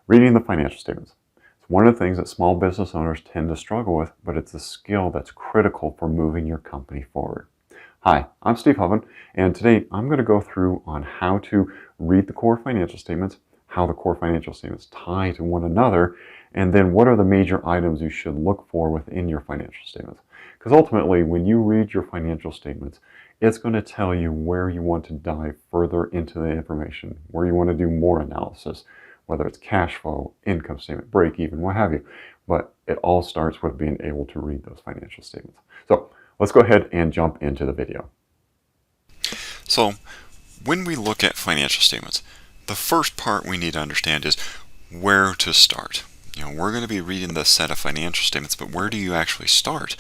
Reading the financial statements. It's one of the things that small business owners tend to struggle with, but it's a skill that's critical for moving your company forward. Hi, I'm Steve Hoven, and today I'm going to go through on how to read the core financial statements, how the core financial statements tie to one another, and then what are the major items you should look for within your financial statements. Because ultimately, when you read your financial statements, it's going to tell you where you want to dive further into the information, where you want to do more analysis, whether it's cash flow, income statement, break even, what have you. But it all starts with being able to read those financial statements. So let's go ahead and jump into the video. So when we look at financial statements, the first part we need to understand is where to start. We're going to be reading the set of financial statements, but where do you actually start?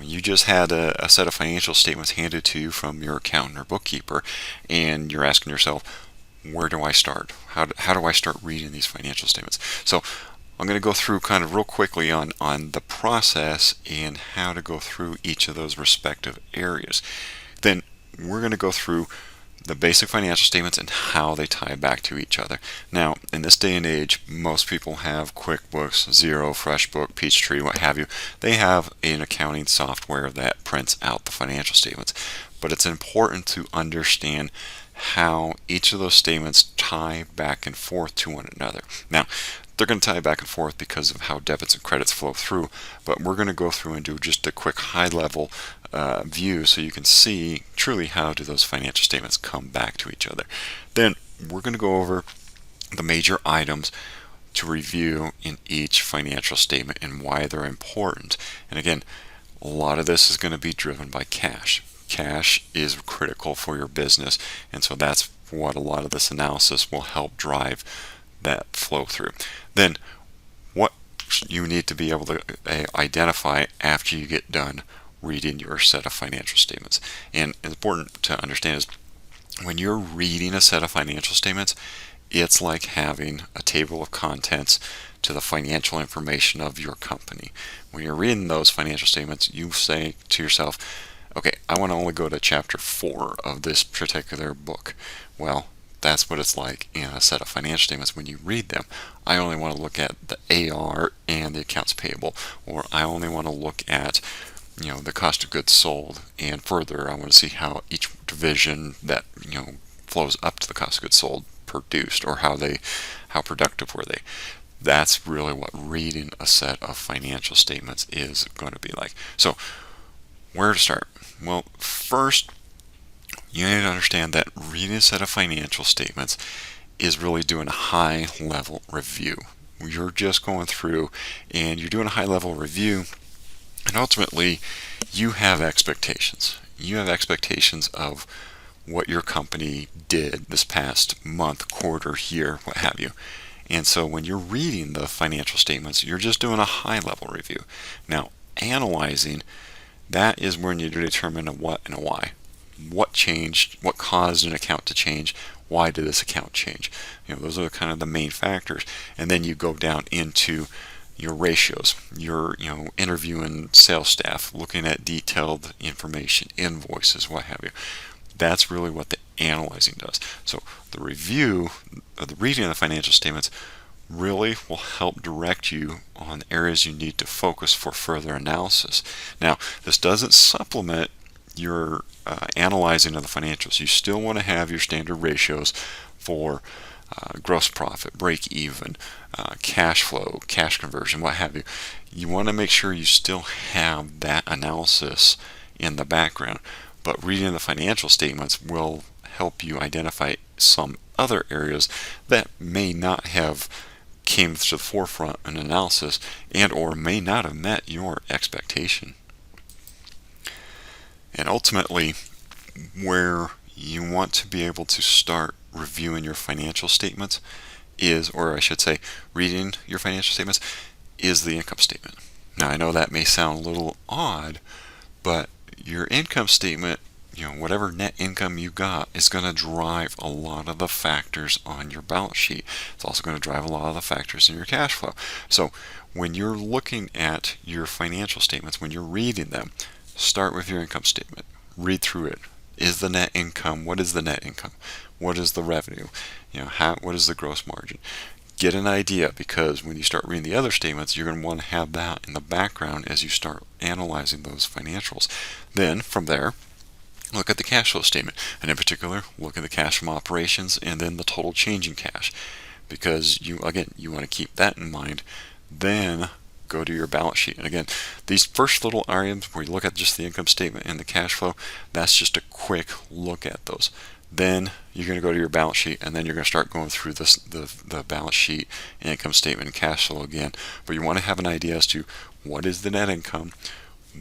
You just had a set of financial statements handed to you from your accountant or bookkeeper, and you're asking yourself, where do I start? How do I start reading these financial statements? So I'm going to go through kind of real quickly on the process and how to go through each of those respective areas. Then we're going to go through the basic financial statements and how they tie back to each other. Now, in this day and age, most people have QuickBooks, Xero, FreshBook, Peachtree, what have you. They have an accounting software that prints out the financial statements. But it's important to understand how each of those statements tie back and forth to one another. Now, they're going to tie back and forth because of how debits and credits flow through, but we're going to go through and do just a quick high-level view so you can see truly how do those financial statements come back to each other. Then we're going to go over the major items to review in each financial statement and why they're important. And again, a lot of this is going to be driven by cash. Cash is critical for your business, and so that's what a lot of this analysis will help drive that flow through. Then what you need to be able to identify after you get done reading your set of financial statements. And it's important to understand is when you're reading a set of financial statements, it's like having a table of contents to the financial information of your company. When you're reading those financial statements, you say to yourself, okay, I want to only go to chapter 4 of this particular book. Well, that's what it's like in a set of financial statements when you read them. I only want to look at the AR and the accounts payable, or I only want to look at the cost of goods sold, and further I want to see how each division that flows up to the cost of goods sold produced, or how productive were they. That's really what reading a set of financial statements is going to be like. So where to start? Well, first you need to understand that reading a set of financial statements is really doing a high-level review. You're just going through and you're doing a high-level review, and ultimately you have expectations. You have expectations of what your company did this past month, quarter, year, what have you. And so when you're reading the financial statements, you're just doing a high-level review. Now, analyzing, that is when you determine a what and a why. What changed? What caused an account to change? Why did this account change? Those are kind of the main factors. And then you go down into your ratios. You're interviewing sales staff, looking at detailed information, invoices, what have you. That's really what the analyzing does. So the review, the reading of the financial statements really will help direct you on areas you need to focus for further analysis. Now, this doesn't supplement your analyzing of the financials. You still want to have your standard ratios for gross profit, break even, cash flow, cash conversion, what have you. You want to make sure you still have that analysis in the background, but reading the financial statements will help you identify some other areas that may not have came to the forefront in analysis and or may not have met your expectation. And ultimately, where you want to be able to start reviewing your financial statements is, or I should say, reading your financial statements, is the income statement. Now, I know that may sound a little odd, but your income statement, whatever net income you got, is going to drive a lot of the factors on your balance sheet. It's also going to drive a lot of the factors in your cash flow. So when you're looking at your financial statements, when you're reading them, start with your income statement. Read through it. Is the net income? What is the net income? What is the revenue? What is the gross margin? get an idea, because when you start reading the other statements, you're going to want to have that in the background as you start analyzing those financials. Then from there, look at the cash flow statement, and in particular, look at the cash from operations and then the total change in cash, because you want to keep that in mind. Then go to your balance sheet. And again, these first little items where you look at just the income statement and the cash flow, that's just a quick look at those. Then you're going to go to your balance sheet, and then you're going to start going through the balance sheet, income statement, and cash flow again. But you want to have an idea as to what is the net income,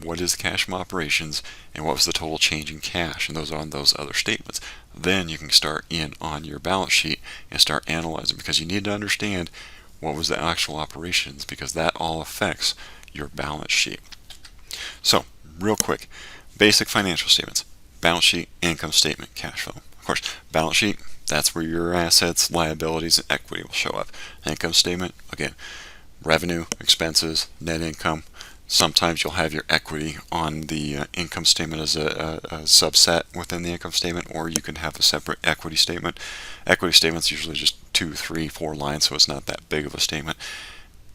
what is the cash from operations, and what was the total change in cash, and those are on those other statements. Then you can start in on your balance sheet and start analyzing, because you need to understand what was the actual operations, because that all affects your balance sheet. So real quick, basic financial statements: balance sheet, income statement, cash flow. Of course, balance sheet, that's where your assets, liabilities, and equity will show up. Income statement, again, revenue, expenses, net income. Sometimes you'll have your equity on the income statement as a subset within the income statement, or you can have a separate equity statement. Equity statement's usually just 2, 3, 4 lines, so it's not that big of a statement.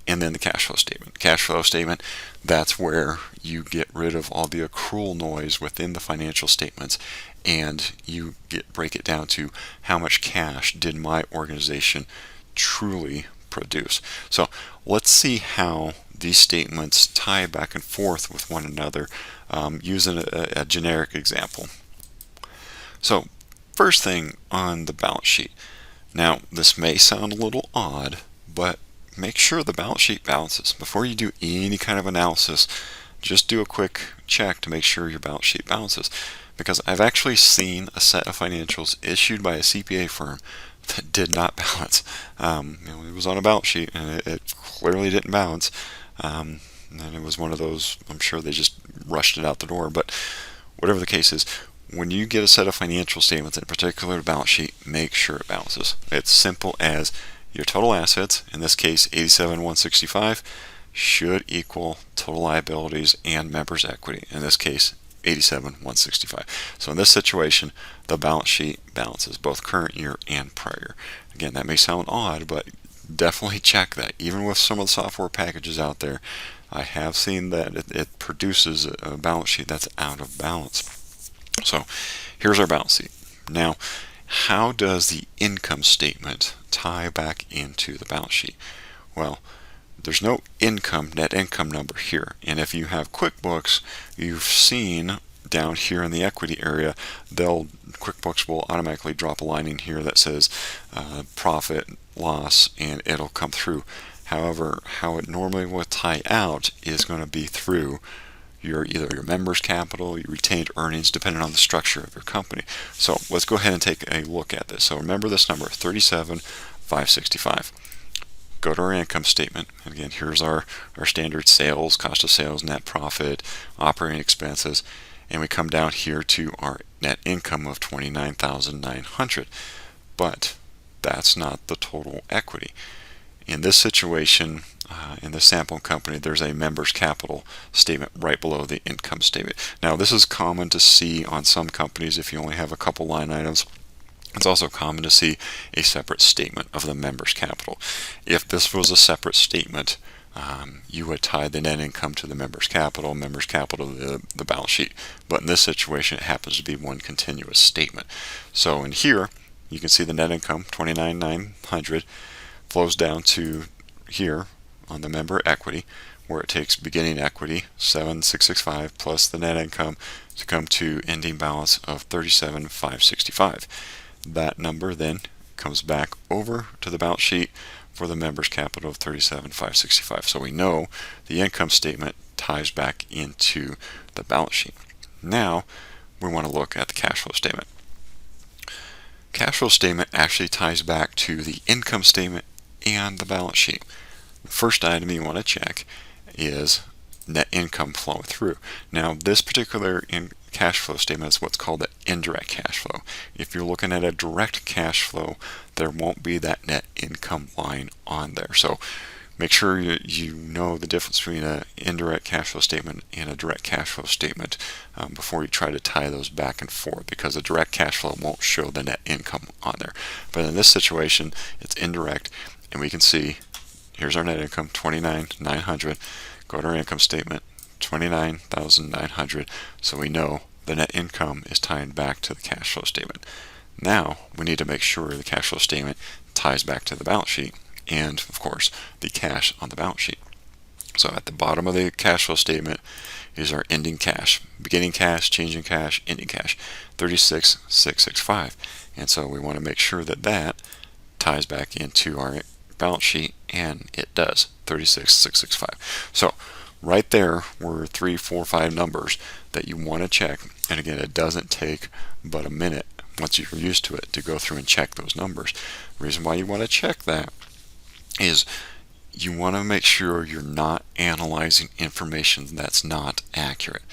And then the cash flow statement. Cash flow statement, that's where you get rid of all the accrual noise within the financial statements, and you break it down to how much cash did my organization truly produce. So let's see how these statements tie back and forth with one another using a generic example. So first thing on the balance sheet. Now this may sound a little odd, but make sure the balance sheet balances. Before you do any kind of analysis, just do a quick check to make sure your balance sheet balances. Because I've actually seen a set of financials issued by a CPA firm that did not balance. It was on a balance sheet and it clearly didn't balance. And it was one of those, I'm sure they just rushed it out the door. But whatever the case is, when you get a set of financial statements, in particular the balance sheet, make sure it balances. It's simple as your total assets, in this case 87,165, should equal total liabilities and members' equity, in this case 87,165. So in this situation, the balance sheet balances both current year and prior. Again, that may sound odd, but definitely check that. Even with some of the software packages out there, I have seen that it produces a balance sheet that's out of balance. So here's our balance sheet. Now, how does the income statement tie back into the balance sheet? Well, there's no net income number here. And if you have QuickBooks, you've seen down here in the equity area, QuickBooks will automatically drop a line in here that says profit, loss, and it'll come through. However, how it normally will tie out is going to be through either your members' capital, your retained earnings, depending on the structure of your company. So let's go ahead and take a look at this. So remember this number, 37,565. Go to our income statement. Again, here's our standard sales, cost of sales, net profit, operating expenses, and we come down here to our net income of 29,900. But that's not the total equity. In this situation, in the sample company, there's a members' capital statement right below the income statement. Now, this is common to see on some companies if you only have a couple line items. It's also common to see a separate statement of the members' capital. If this was a separate statement, you would tie the net income to the members' capital to the balance sheet. But in this situation, it happens to be one continuous statement. So in here, you can see the net income, 29,900, flows down to here on the member equity, where it takes beginning equity, 7,665, plus the net income to come to ending balance of 37,565. That number then comes back over to the balance sheet for the members' capital of 37,565. So we know the income statement ties back into the balance sheet. Now we want to look at the cash flow statement. Cash flow statement actually ties back to the income statement and the balance sheet. The first item you want to check is net income flowing through. Now, this particular cash flow statement is what's called the indirect cash flow. If you're looking at a direct cash flow, there won't be that net income line on there. So make sure you know the difference between an indirect cash flow statement and a direct cash flow statement before you try to tie those back and forth, because a direct cash flow won't show the net income on there. But in this situation, it's indirect, and we can see here's our net income, 29,900. Go to our income statement, 29,900. So we know the net income is tied back to the cash flow statement. Now we need to make sure the cash flow statement ties back to the balance sheet and, of course, the cash on the balance sheet. So at the bottom of the cash flow statement is our ending cash, beginning cash, changing cash, ending cash, 36,665. And so we want to make sure that that ties back into our balance sheet, and it does, 36,665. So right there were 3, 4, 5 numbers that you want to check. And again, it doesn't take but a minute once you're used to it to go through and check those numbers. The reason why you want to check that is you want to make sure you're not analyzing information that's not accurate.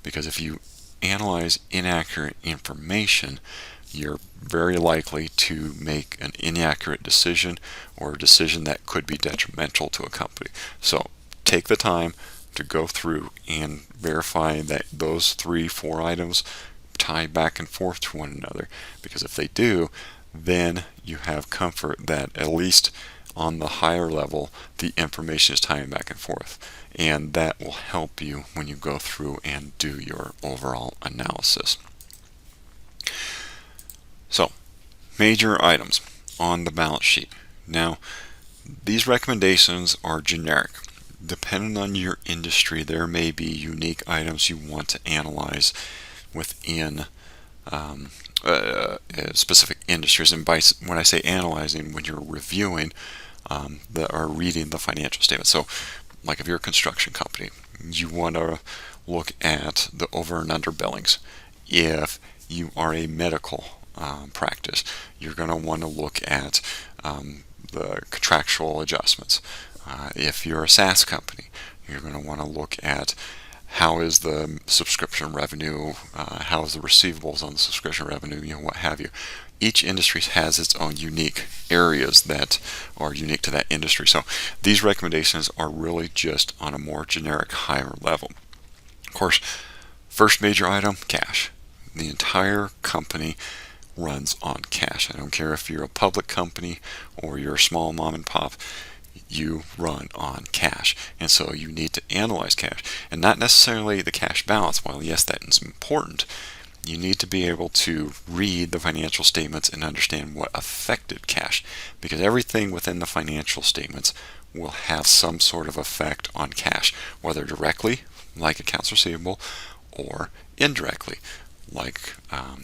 Because if you analyze inaccurate information, you're very likely to make an inaccurate decision or a decision that could be detrimental to a company. So take the time to go through and verify that those 3, 4 items tie back and forth to one another, because if they do, then you have comfort that at least on the higher level the information is tying back and forth, and that will help you when you go through and do your overall analysis. So, major items on the balance sheet. Now, these recommendations are generic. Depending on your industry, there may be unique items you want to analyze within specific industries. And when I say analyzing, when you're reviewing or reading the financial statement. So, like if you're a construction company, you want to look at the over and under billings. If you are a medical practice, you're going to want to look at the contractual adjustments. If you're a SaaS company, you're going to want to look at how is the subscription revenue, how is the receivables on the subscription revenue, what have you. Each industry has its own unique areas that are unique to that industry. So these recommendations are really just on a more generic, higher level. Of course, first major item, cash. The entire company runs on cash. I don't care if you're a public company or you're a small mom and pop, you run on cash. And so you need to analyze cash. And not necessarily the cash balance. While yes, that is important, you need to be able to read the financial statements and understand what affected cash. Because everything within the financial statements will have some sort of effect on cash, whether directly, like accounts receivable, or indirectly, like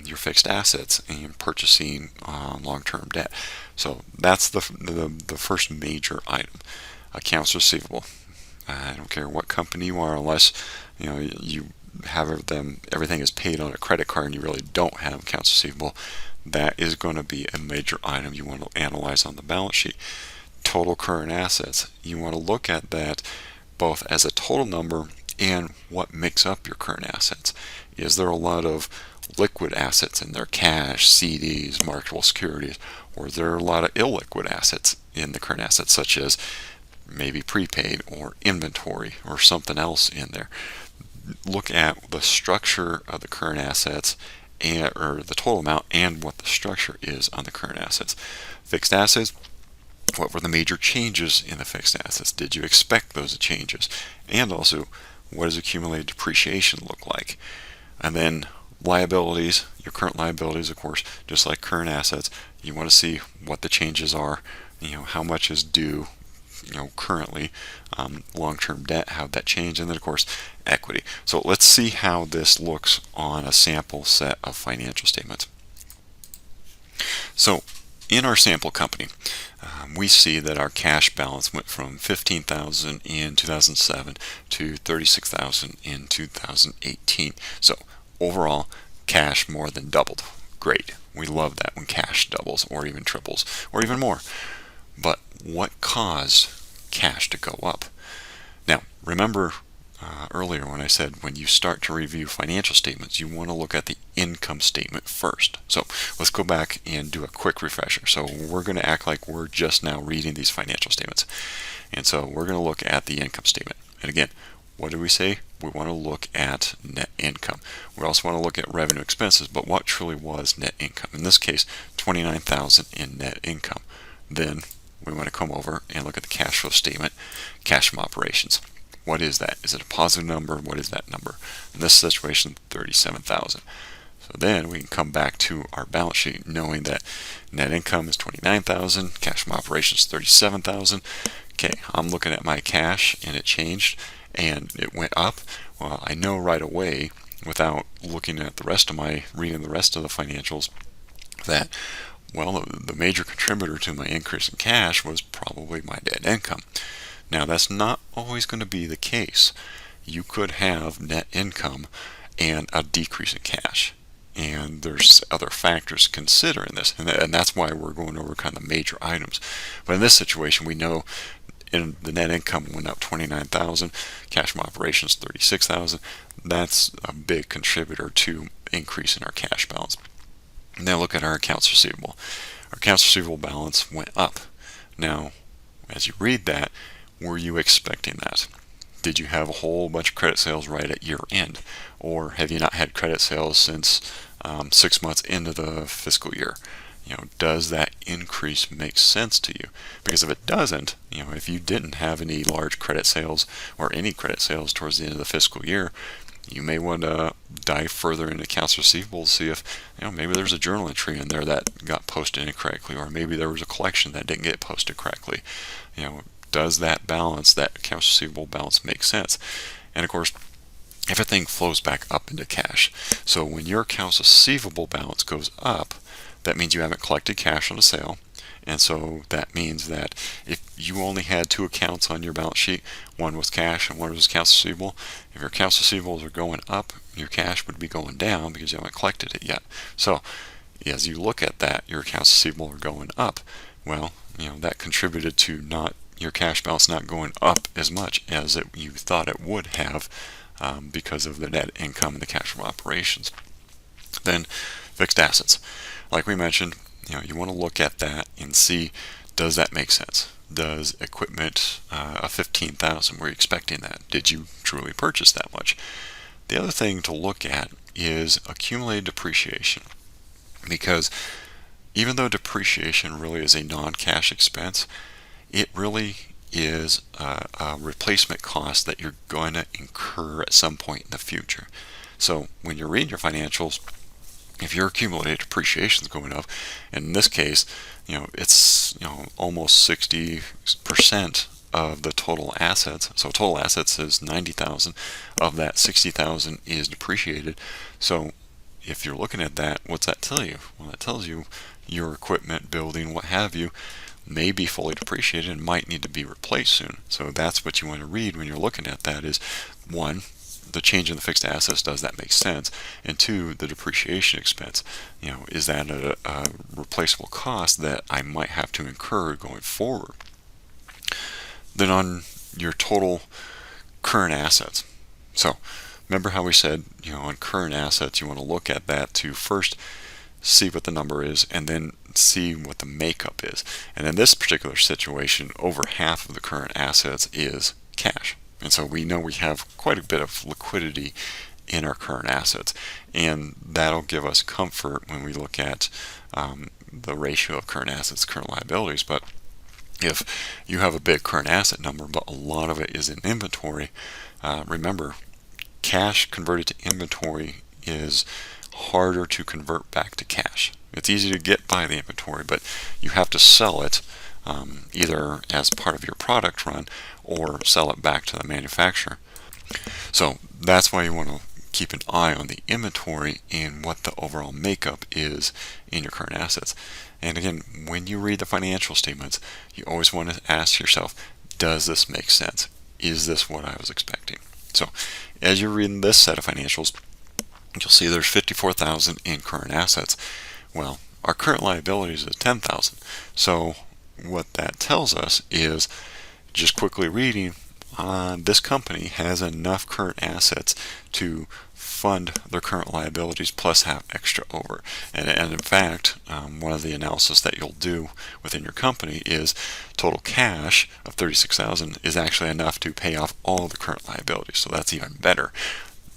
your fixed assets and purchasing long-term debt. So that's the first major item, accounts receivable. I don't care what company you are, unless you have everything is paid on a credit card and you really don't have accounts receivable. That is going to be a major item you want to analyze on the balance sheet. Total current assets, you want to look at that both as a total number and what makes up your current assets. Is there a lot of liquid assets in there, cash, CDs, marketable securities, or is there a lot of illiquid assets in the current assets, such as maybe prepaid or inventory or something else in there? Look at the structure of the current assets or the total amount and what the structure is on the current assets. Fixed assets, what were the major changes in the fixed assets? Did you expect those changes? And also, what does accumulated depreciation look like? And then liabilities, your current liabilities, of course, just like current assets, you want to see what the changes are, how much is due, currently, long-term debt, how that changed, and then of course equity. So let's see how this looks on a sample set of financial statements. So in our sample company, we see that our cash balance went from $15,000 in 2007 to $36,000 in 2018. So overall, cash more than doubled. Great. We love that when cash doubles or even triples or even more. But what caused cash to go up? Now, remember earlier when I said when you start to review financial statements, you want to look at the income statement first. So let's go back and do a quick refresher. So we're going to act like we're just now reading these financial statements. And so we're going to look at the income statement. And again, what did we say? We want to look at net income. We also want to look at revenue expenses, but what truly was net income? In this case, $29,000 in net income. Then we want to come over and look at the cash flow statement, cash from operations. What is that? Is it a positive number? What is that number? In this situation, 37,000. So then we can come back to our balance sheet knowing that net income is 29,000, cash from operations 37,000. Okay, I'm looking at my cash and it changed and it went up. Well, I know right away without looking at reading the rest of the financials that, well, the major contributor to my increase in cash was probably my net income. Now, that's not always going to be the case. You could have net income and a decrease in cash. And there's other factors to consider in this. And that's why we're going over kind of the major items. But in this situation, we know in the net income went up 29,000, cash from operations 36,000. That's a big contributor to increase in our cash balance. Now look at our accounts receivable. Our accounts receivable balance went up. Now, as you read that, were you expecting that? Did you have a whole bunch of credit sales right at year end? Or have you not had credit sales since 6 months into the fiscal year? Does that increase make sense to you? Because if it doesn't, if you didn't have any large credit sales or any credit sales towards the end of the fiscal year, you may want to dive further into accounts receivable to see if maybe there's a journal entry in there that got posted incorrectly, or maybe there was a collection that didn't get posted correctly. Does that balance, that accounts receivable balance, make sense? And of course, everything flows back up into cash. So when your accounts receivable balance goes up, that means you haven't collected cash on a sale. And so that means that if you only had 2 accounts on your balance sheet, one was cash and one was accounts receivable, if your accounts receivables are going up, your cash would be going down because you haven't collected it yet. So as you look at that, your accounts receivable are going up. Well, that contributed to your cash balance not going up as much as you thought it would have because of the net income and the cash from operations. Then fixed assets. Like we mentioned, you want to look at that and see, does that make sense? Does equipment of 15,000, were you expecting that? Did you truly purchase that much? The other thing to look at is accumulated depreciation, because even though depreciation really is a non-cash expense, it really is a replacement cost that you're going to incur at some point in the future. So when you're reading your financials, if your accumulated depreciation is going up, and in this case, it's almost 60% of the total assets. So total assets is 90,000. Of that, 60,000 is depreciated. So if you're looking at that, what's that tell you? Well, that tells you your equipment, building, what have you, may be fully depreciated and might need to be replaced soon. So that's what you want to read when you're looking at that is, 1, the change in the fixed assets, does that make sense? And 2, the depreciation expense. Is that a replaceable cost that I might have to incur going forward? Then on your total current assets. So remember how we said, on current assets, you want to look at that to first see what the number is and then see what the makeup is. And in this particular situation, over half of the current assets is cash. And so we know we have quite a bit of liquidity in our current assets. And that'll give us comfort when we look at the ratio of current assets, current liabilities. But if you have a big current asset number, but a lot of it is in inventory, remember, cash converted to inventory is harder to convert back to cash. It's easy to get by the inventory, but you have to sell it either as part of your product run or sell it back to the manufacturer. So that's why you want to keep an eye on the inventory and what the overall makeup is in your current assets. And again, when you read the financial statements, you always want to ask yourself, does this make sense? Is this what I was expecting? So as you're reading this set of financials, you'll see there's 54,000 in current assets. Well, our current liabilities is 10,000. So what that tells us is, just quickly reading, this company has enough current assets to fund their current liabilities plus have extra over. And in fact, one of the analysis that you'll do within your company is total cash of 36,000 is actually enough to pay off all the current liabilities. So that's even better.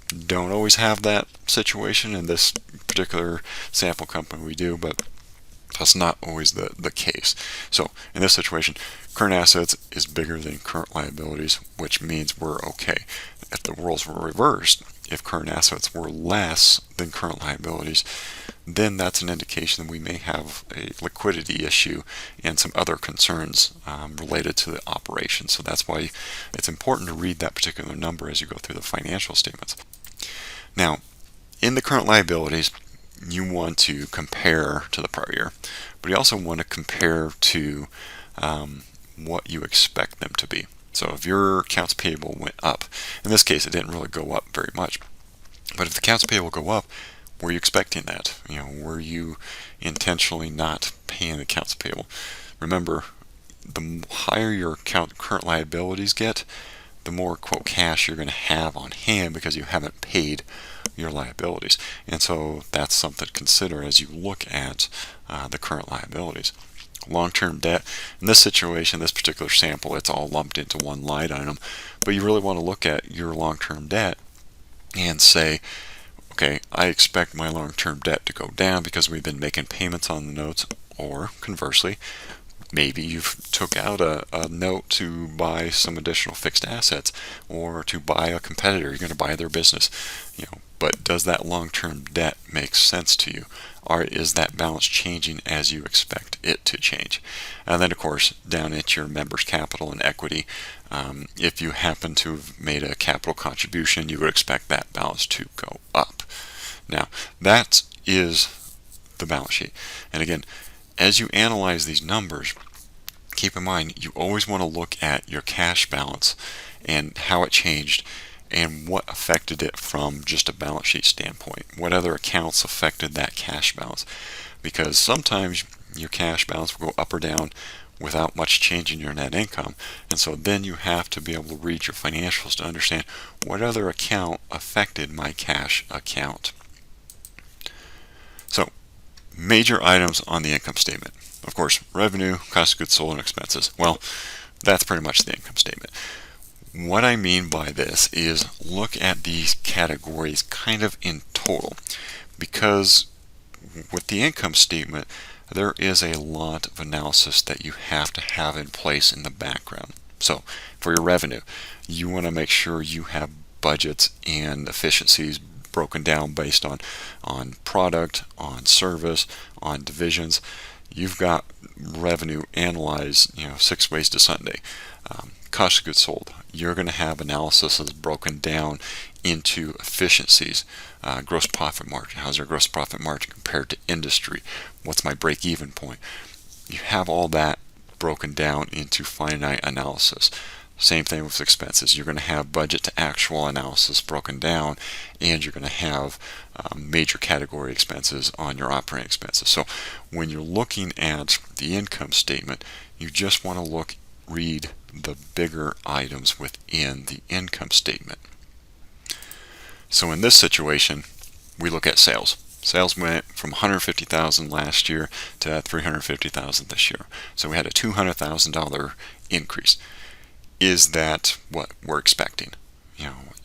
Don't always have that situation in this particular sample company we do, but That's not always the case. So in this situation, current assets is bigger than current liabilities, which means we're okay. If the roles were reversed, if current assets were less than current liabilities, then that's an indication that we may have a liquidity issue and some other concerns related to the operation. So that's why it's important to read that particular number as you go through the financial statements. Now, in the current liabilities, you want to compare to the prior year, but you also want to compare to what you expect them to be. So if your accounts payable went up, in this case it didn't really go up very much, but if the accounts payable go up, were you expecting that? Were you intentionally not paying the accounts payable? Remember, the higher your current liabilities get, the more quote cash you're going to have on hand because you haven't paid your liabilities. And so that's something to consider as you look at the current liabilities. Long-term debt, in this situation, this particular sample, it's all lumped into one line item, but you really want to look at your long-term debt and say, okay, I expect my long-term debt to go down because we've been making payments on the notes, or conversely, maybe you've took out a note to buy some additional fixed assets or to buy a competitor. You're going to buy their business, but does that long-term debt make sense to you? Or is that balance changing as you expect it to change? And then, of course, down at your members' capital and equity, if you happen to have made a capital contribution, you would expect that balance to go up. Now, that is the balance sheet. And again, as you analyze these numbers, keep in mind you always want to look at your cash balance and how it changed and what affected it from just a balance sheet standpoint. What other accounts affected that cash balance? Because sometimes your cash balance will go up or down without much change in your net income, and so then you have to be able to read your financials to understand what other account affected my cash account. So, major items on the income statement. Of course, revenue, cost of goods sold, and expenses. Well, that's pretty much the income statement. What I mean by this is look at these categories kind of in total, because with the income statement, there is a lot of analysis that you have to have in place in the background. So, for your revenue, you want to make sure you have budgets and efficiencies broken down based on product, on service, on divisions. You've got revenue analyzed, 6 ways to Sunday. Cost of goods sold, you're going to have analysis that's broken down into efficiencies. Gross profit margin, how's your gross profit margin compared to industry? What's my break-even point? You have all that broken down into finite analysis. Same thing with expenses. You're going to have budget to actual analysis broken down, and you're going to have major category expenses on your operating expenses. So when you're looking at the income statement, you just want to read the bigger items within the income statement. So in this situation, we look at sales. Sales went from $150,000 last year to $350,000 this year. So we had a $200,000 increase. Is that what we're expecting?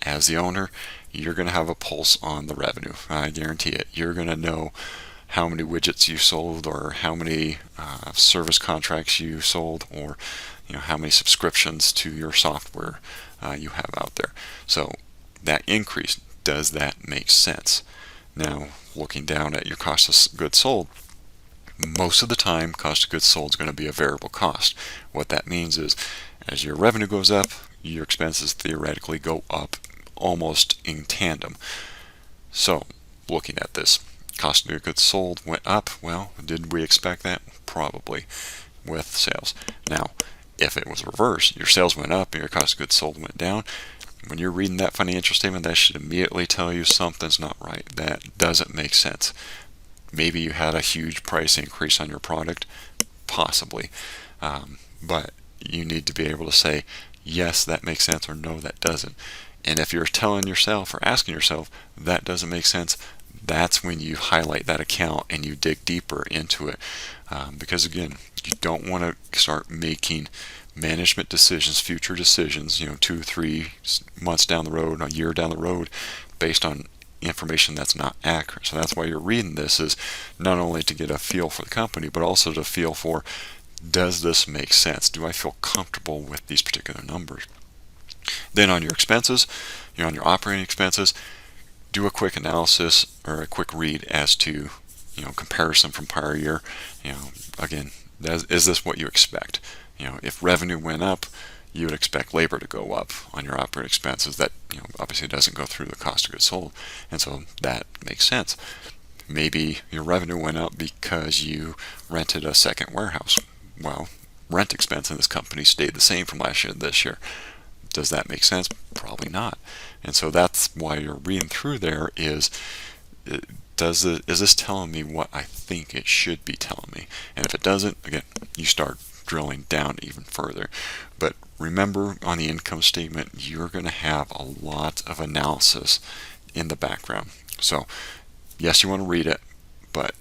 As the owner, you're going to have a pulse on the revenue. I guarantee it. You're going to know how many widgets you sold, or how many service contracts you sold, or how many subscriptions to your software you have out there. So that increase, does that make sense? Now, looking down at your cost of goods sold, most of the time cost of goods sold is going to be a variable cost. What that means is as your revenue goes up, your expenses theoretically go up almost in tandem. So looking at this, cost of goods sold went up. Well, did we expect that? Probably, with sales. Now, if it was reversed, your sales went up and your cost of goods sold went down, when you're reading that financial statement, that should immediately tell you something's not right. That doesn't make sense. Maybe you had a huge price increase on your product, possibly, but you need to be able to say, yes, that makes sense, or no, that doesn't. And if you're telling yourself or asking yourself that doesn't make sense, that's when you highlight that account and you dig deeper into it. Because again, you don't want to start making management decisions, future decisions, 2-3 months down the road, a year down the road, based on information that's not accurate. So that's why you're reading this, is not only to get a feel for the company, but also to feel for, does this make sense? Do I feel comfortable with these particular numbers? Then on your expenses, on your operating expenses, do a quick analysis or a quick read as to, comparison from prior year. Again, is this what you expect? If revenue went up, you would expect labor to go up on your operating expenses. That obviously doesn't go through the cost of goods sold, and so that makes sense. Maybe your revenue went up because you rented a second warehouse. Well, rent expense in this company stayed the same from last year to this year. Does that make sense? Probably not. And so that's why you're reading through there, is this telling me what I think it should be telling me? And if it doesn't, again, you start drilling down even further. But remember, on the income statement, you're going to have a lot of analysis in the background. So yes, you want to read it, but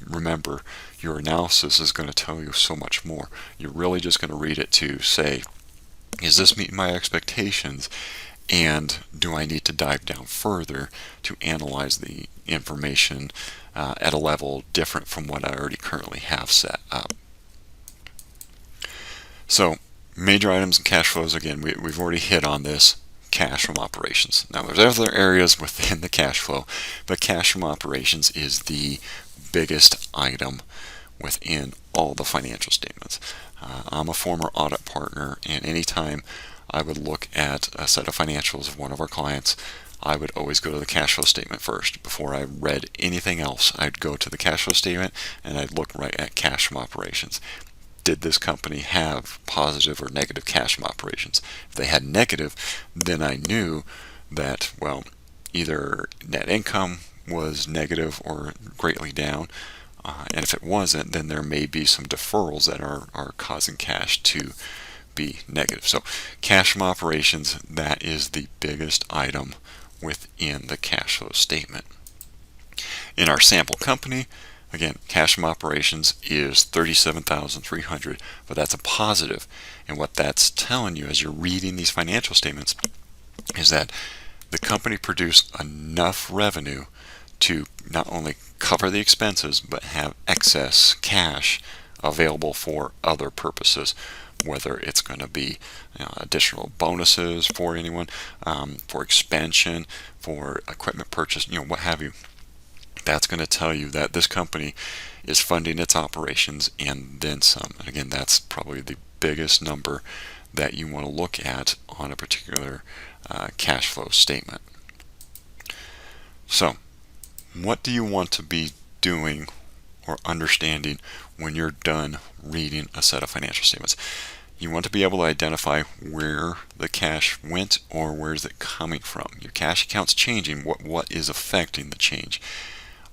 remember, your analysis is going to tell you so much more. You're really just going to read it to say, is this meeting my expectations? And do I need to dive down further to analyze the information at a level different from what I already currently have set up? So, major items and cash flows, again, we've already hit on this. Cash from operations. Now, there's other areas within the cash flow, but cash from operations is the biggest item within all the financial statements. I'm a former audit partner, and anytime I would look at a set of financials of one of our clients, I would always go to the cash flow statement first. Before I read anything else, I'd go to the cash flow statement and I'd look right at cash from operations. Did this company have positive or negative cash from operations? If they had negative, then I knew that, well, either net income was negative or greatly down, and if it wasn't, then there may be some deferrals that are causing cash to be negative. So cash from operations, that is the biggest item within the cash flow statement. In our sample company, again, cash from operations is $37,300, but that's a positive. And what that's telling you as you're reading these financial statements is that the company produced enough revenue to not only cover the expenses, but have excess cash available for other purposes, whether it's going to be additional bonuses for anyone, for expansion, for equipment purchase, what have you. That's going to tell you that this company is funding its operations and then some. And again, that's probably the biggest number that you want to look at on a particular cash flow statement. So, what do you want to be doing or understanding when you're done reading a set of financial statements? You want to be able to identify where the cash went or where is it coming from. Your cash account's changing. What is affecting the change?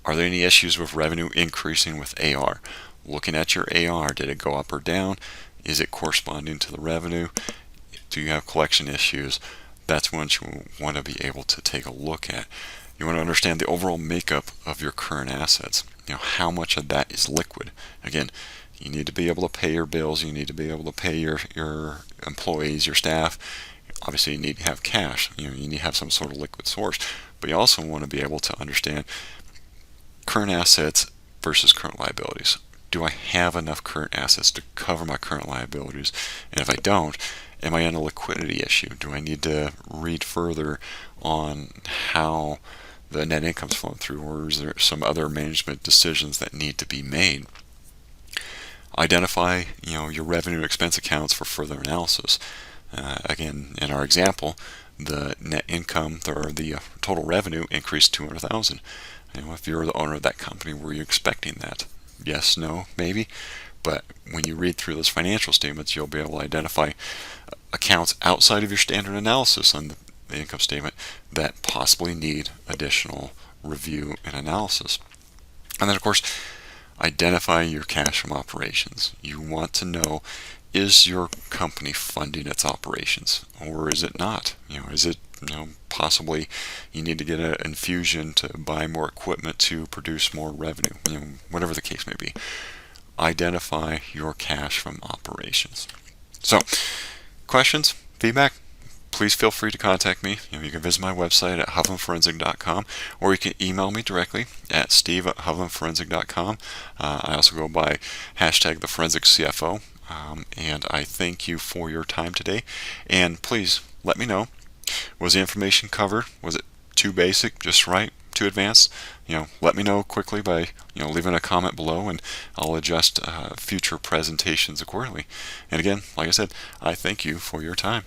Are there any issues with revenue increasing with AR? Looking at your AR, did it go up or down? Is it corresponding to the revenue? Do you have collection issues? That's what you want to be able to take a look at. You want to understand the overall makeup of your current assets. How much of that is liquid? Again, you need to be able to pay your bills. You need to be able to pay your employees, your staff. Obviously, you need to have cash. You need to have some sort of liquid source. But you also want to be able to understand current assets versus current liabilities. Do I have enough current assets to cover my current liabilities? And if I don't, am I in a liquidity issue? Do I need to read further on how the net income's flowing through, or is there some other management decisions that need to be made? Identify, your revenue expense accounts for further analysis. Again, in our example, the net income or the total revenue increased $200,000. If you're the owner of that company, were you expecting that? Yes, no, maybe. But when you read through those financial statements, you'll be able to identify accounts outside of your standard analysis on the income statement that possibly need additional review and analysis. And then, of course, identify your cash from operations. You want to know, is your company funding its operations, or is it not? Is it possibly you need to get an infusion to buy more equipment to produce more revenue? Whatever the case may be. Identify your cash from operations. So, questions, feedback, please feel free to contact me. You can visit my website at hovlandforensic.com, or you can email me directly at steve@hovlandforensic.com. I also go by hashtag the forensic CFO. And I thank you for your time today. And please let me know, was the information covered? Was it too basic, just right, too advanced? Let me know quickly by leaving a comment below, and I'll adjust future presentations accordingly. And again, like I said, I thank you for your time.